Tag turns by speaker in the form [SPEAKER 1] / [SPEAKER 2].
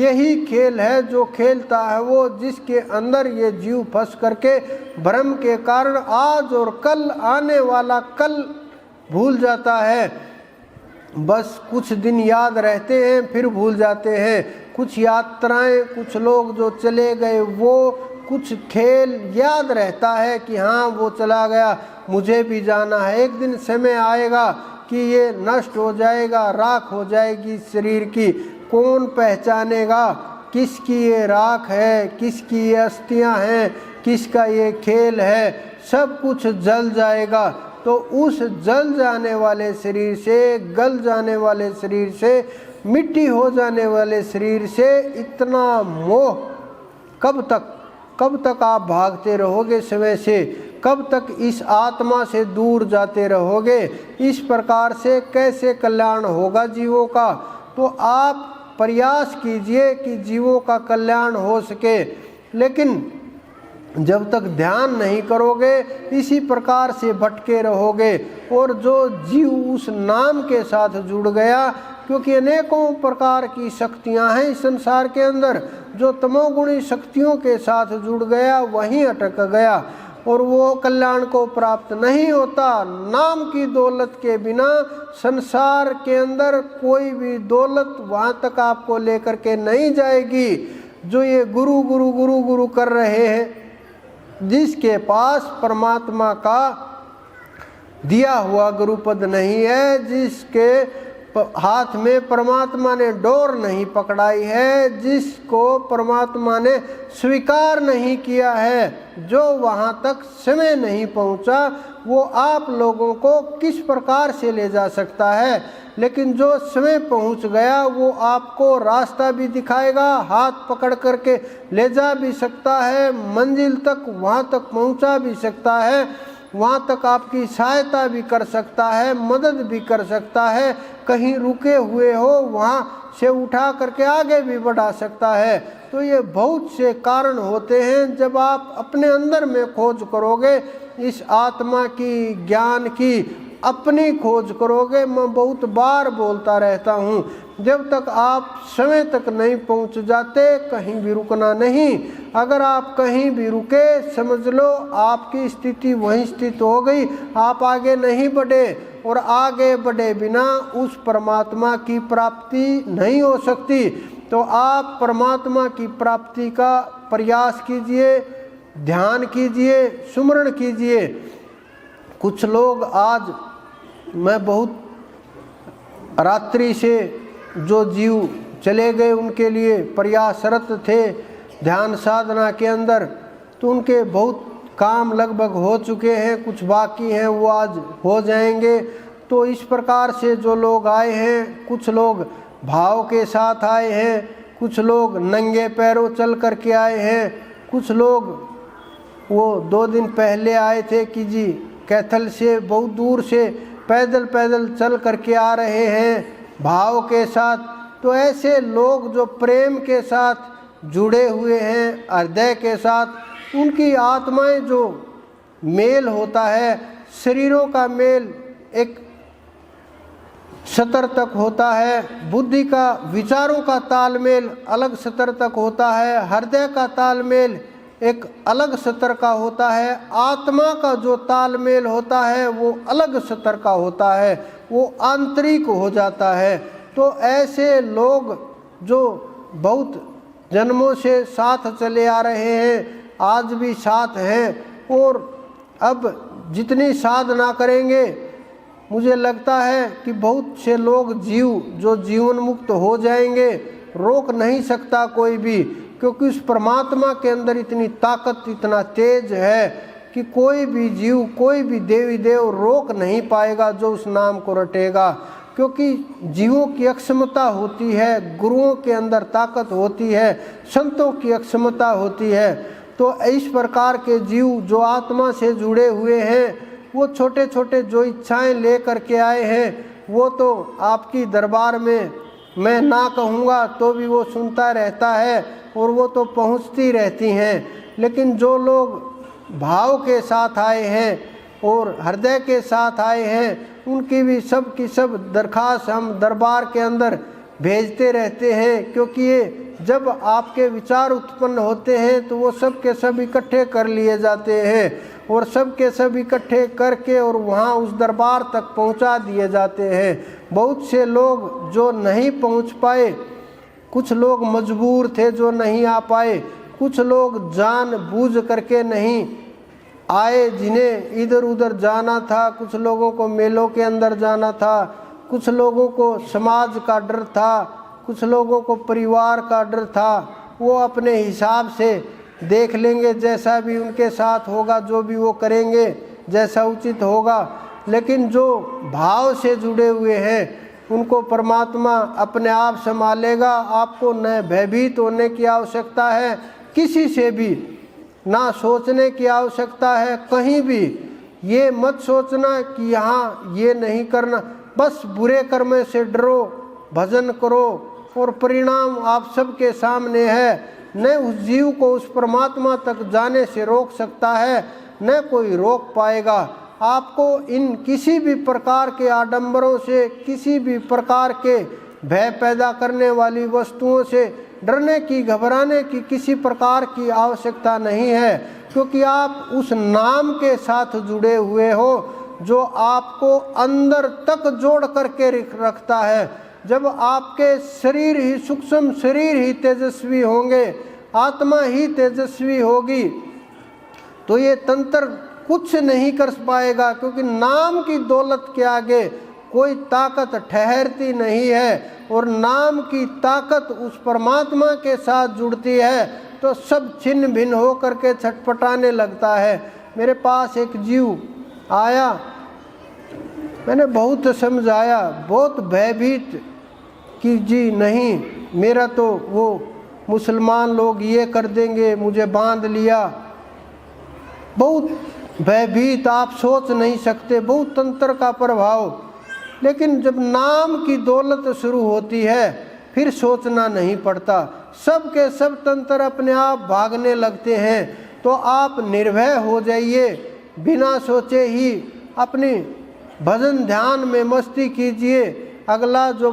[SPEAKER 1] यही खेल है जो खेलता है वो, जिसके अंदर ये जीव फंस करके भ्रम के कारण आज और कल आने वाला कल भूल जाता है। बस कुछ दिन याद रहते हैं फिर भूल जाते हैं। कुछ यात्राएं, कुछ लोग जो चले गए वो, कुछ खेल याद रहता है कि हाँ वो चला गया, मुझे भी जाना है। एक दिन समय आएगा कि ये नष्ट हो जाएगा, राख हो जाएगी शरीर की। कौन पहचानेगा किसकी ये राख है, किसकी ये अस्थियां हैं, किसका ये खेल है? सब कुछ जल जाएगा। तो उस जल जाने वाले शरीर से, गल जाने वाले शरीर से, मिट्टी हो जाने वाले शरीर से इतना मोह कब तक आप भागते रहोगे समय से? कब तक इस आत्मा से दूर जाते रहोगे? इस प्रकार से कैसे कल्याण होगा जीवों का? तो आप प्रयास कीजिए कि जीवों का कल्याण हो सके, लेकिन जब तक ध्यान नहीं करोगे इसी प्रकार से भटके रहोगे। और जो जीव उस नाम के साथ जुड़ गया, क्योंकि अनेकों प्रकार की शक्तियां हैं इस संसार के अंदर, जो तमोगुणी शक्तियों के साथ जुड़ गया वहीं अटक गया और वो कल्याण को प्राप्त नहीं होता। नाम की दौलत के बिना संसार के अंदर कोई भी दौलत वहाँ तक आपको लेकर के नहीं जाएगी। जो ये गुरु गुरु गुरु गुरु कर रहे हैं, जिसके पास परमात्मा का दिया हुआ गुरुपद नहीं है, जिसके हाथ में परमात्मा ने डोर नहीं पकड़ाई है, जिसको परमात्मा ने स्वीकार नहीं किया है, जो वहाँ तक समय नहीं पहुँचा, वो आप लोगों को किस प्रकार से ले जा सकता है? लेकिन जो समय पहुँच गया वो आपको रास्ता भी दिखाएगा, हाथ पकड़ करके ले जा भी सकता है, मंजिल तक वहाँ तक पहुँचा भी सकता है, वहाँ तक आपकी सहायता भी कर सकता है, मदद भी कर सकता है। कहीं रुके हुए हो वहाँ से उठा करके आगे भी बढ़ा सकता है। तो ये बहुत से कारण होते हैं। जब आप अपने अंदर में खोज करोगे, इस आत्मा की, ज्ञान की अपनी खोज करोगे, मैं बहुत बार बोलता रहता हूँ, जब तक आप समय तक नहीं पहुँच जाते कहीं भी रुकना नहीं। अगर आप कहीं भी रुके, समझ लो आपकी स्थिति वहीं स्थित हो गई, आप आगे नहीं बढ़े, और आगे बढ़े बिना उस परमात्मा की प्राप्ति नहीं हो सकती। तो आप परमात्मा की प्राप्ति का प्रयास कीजिए, ध्यान कीजिए, सुमरण कीजिए। कुछ लोग आज, मैं बहुत रात्रि से जो जीव चले गए उनके लिए प्रयासरत थे ध्यान साधना के अंदर, तो उनके बहुत काम लगभग हो चुके हैं, कुछ बाकी हैं वो आज हो जाएंगे। तो इस प्रकार से जो लोग आए हैं, कुछ लोग भाव के साथ आए हैं, कुछ लोग नंगे पैरों चल करके आए हैं, कुछ लोग वो 2 दिन पहले आए थे कि जी कैथल से बहुत दूर से पैदल चल करके आ रहे हैं भाव के साथ। तो ऐसे लोग जो प्रेम के साथ जुड़े हुए हैं, हृदय के साथ, उनकी आत्माएं जो मेल होता है, शरीरों का मेल एक स्तर तक होता है, बुद्धि का, विचारों का तालमेल अलग स्तर तक होता है, हृदय का तालमेल एक अलग स्तर का होता है, आत्मा का जो तालमेल होता है वो अलग स्तर का होता है, वो आंतरिक हो जाता है। तो ऐसे लोग जो बहुत जन्मों से साथ चले आ रहे हैं, आज भी साथ हैं, और अब जितनी साधना करेंगे मुझे लगता है कि बहुत से लोग जीव जो जीवन मुक्त हो जाएंगे, रोक नहीं सकता कोई भी, क्योंकि उस परमात्मा के अंदर इतनी ताकत, इतना तेज है कि कोई भी जीव, कोई भी देवी देव रोक नहीं पाएगा जो उस नाम को रटेगा। क्योंकि जीवों की अक्षमता होती है, गुरुओं के अंदर ताकत होती है, संतों की अक्षमता होती है। तो इस प्रकार के जीव जो आत्मा से जुड़े हुए हैं, वो छोटे छोटे जो इच्छाएं ले करके आए हैं, वो तो आपकी दरबार में मैं ना कहूँगा तो भी वो सुनता रहता है और वो तो पहुँचती रहती हैं। लेकिन जो लोग भाव के साथ आए हैं और हृदय के साथ आए हैं, उनकी भी सब की सब दरखास्त हम दरबार के अंदर भेजते रहते हैं, क्योंकि ये जब आपके विचार उत्पन्न होते हैं तो वो सब के सब इकट्ठे कर लिए जाते हैं और सब के सब इकट्ठे करके और वहाँ उस दरबार तक पहुँचा दिए जाते हैं। बहुत से लोग जो नहीं पहुँच पाए, कुछ लोग मजबूर थे जो नहीं आ पाए, कुछ लोग जानबूझ करके नहीं आए जिन्हें इधर उधर जाना था, कुछ लोगों को मेलों के अंदर जाना था, कुछ लोगों को समाज का डर था, कुछ लोगों को परिवार का डर था। वो अपने हिसाब से देख लेंगे, जैसा भी उनके साथ होगा, जो भी वो करेंगे जैसा उचित होगा। लेकिन जो भाव से जुड़े हुए हैं उनको परमात्मा अपने आप संभालेगा। आपको न भयभीत होने की आवश्यकता है, किसी से भी ना सोचने की आवश्यकता है। कहीं भी ये मत सोचना कि यहाँ ये नहीं करना, बस बुरे कर्म से डरो, भजन करो और परिणाम आप सबके सामने है। न उस जीव को उस परमात्मा तक जाने से रोक सकता है, न कोई रोक पाएगा। आपको इन किसी भी प्रकार के आडंबरों से, किसी भी प्रकार के भय पैदा करने वाली वस्तुओं से डरने की, घबराने की किसी प्रकार की आवश्यकता नहीं है, क्योंकि आप उस नाम के साथ जुड़े हुए हो जो आपको अंदर तक जोड़ करके रखता है। जब आपके शरीर ही सूक्ष्म शरीर ही तेजस्वी होंगे, आत्मा ही तेजस्वी होगी, तो ये तंत्र कुछ नहीं कर पाएगा, क्योंकि नाम की दौलत के आगे कोई ताकत ठहरती नहीं है। और नाम की ताकत उस परमात्मा के साथ जुड़ती है तो सब छिन्न भिन्न हो करके छटपटाने लगता है। मेरे पास एक जीव आया, मैंने बहुत समझाया, बहुत भयभीत कि जी नहीं, मेरा तो वो मुसलमान लोग ये कर देंगे, मुझे बांध लिया। बहुत भयभीत, आप सोच नहीं सकते, बहुत तंत्र का प्रभाव। लेकिन जब नाम की दौलत शुरू होती है फिर सोचना नहीं पड़ता, सब के सब तंत्र अपने आप भागने लगते हैं। तो आप निर्भय हो जाइए, बिना सोचे ही अपनी भजन ध्यान में मस्ती कीजिए। अगला जो